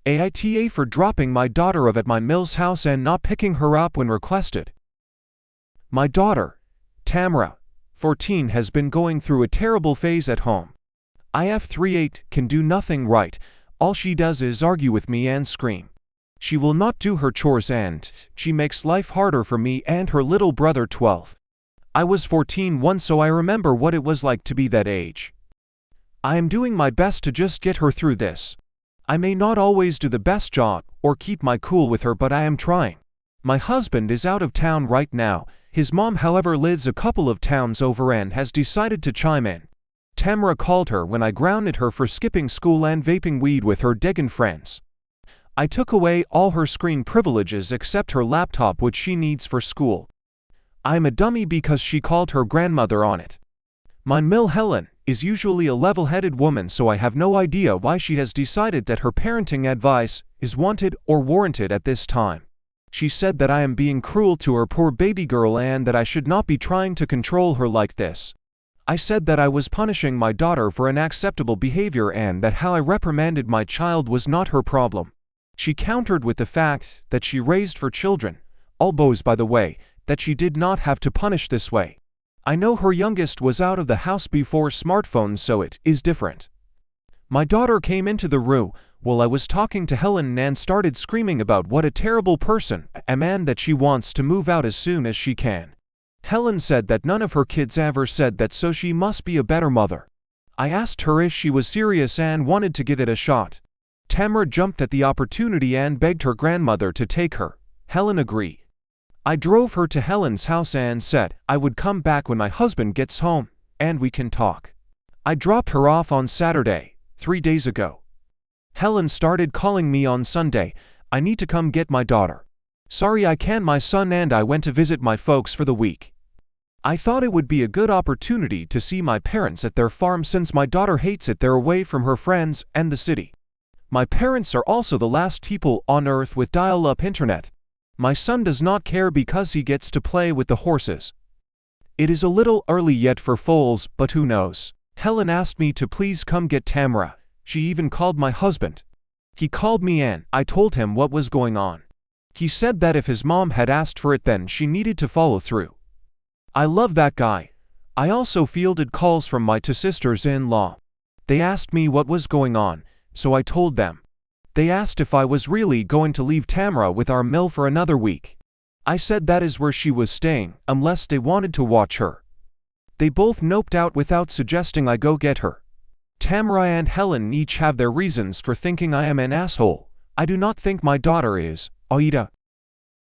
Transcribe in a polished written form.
AITA for dropping my daughter off at my Mill's house and not picking her up when requested. My daughter, Tamara, 14, has been going through a terrible phase at home. IF38 can do nothing right. All she does is argue with me and scream. She will not do her chores and she makes life harder for me and her little brother 12. I was 14 once, so I remember what it was like to be that age. I am doing my best to just get her through this. I may not always do the best job or keep my cool with her, but I am trying. My husband is out of town right now. His mom, however, lives a couple of towns over and has decided to chime in. Tamara called her when I grounded her for skipping school and vaping weed with her Degan friends. I took away all her screen privileges except her laptop, which she needs for school. I'm a dummy because she called her grandmother on it. My Mill Helen is usually a level-headed woman, so I have no idea why she has decided that her parenting advice is wanted or warranted at this time. She said that I am being cruel to her poor baby girl and that I should not be trying to control her like this. I said that I was punishing my daughter for unacceptable behavior and that how I reprimanded my child was not her problem. She countered with the fact that she raised 4 children, all boys by the way, that she did not have to punish this way. I know her youngest was out of the house before smartphones, so it is different. My daughter came into the room while I was talking to Helen and started screaming about what a terrible person I am and that she wants to move out as soon as she can. Helen said that none of her kids ever said that, so she must be a better mother. I asked her if she was serious and wanted to give it a shot. Tamara jumped at the opportunity and begged her grandmother to take her. Helen agreed. I drove her to Helen's house and said I would come back when my husband gets home and we can talk. I dropped her off on Saturday, 3 days ago. Helen started calling me on Sunday. I need to come get my daughter. Sorry I can't. My son and I went to visit my folks for the week. I thought it would be a good opportunity to see my parents at their farm since my daughter hates it. They're away from her friends and the city. My parents are also the last people on earth with dial-up internet. My son does not care because he gets to play with the horses. It is a little early yet for foals, but who knows. Helen asked me to please come get Tamara. She even called my husband. He called me and I told him what was going on. He said that if his mom had asked for it, then she needed to follow through. I love that guy. I also fielded calls from my 2 sisters-in-law. They asked me what was going on, so I told them. They asked if I was really going to leave Tamara with our Mill for another week. I said that is where she was staying, unless they wanted to watch her. They both noped out without suggesting I go get her. Tamara and Helen each have their reasons for thinking I am an asshole. I do not think my daughter is. AITA.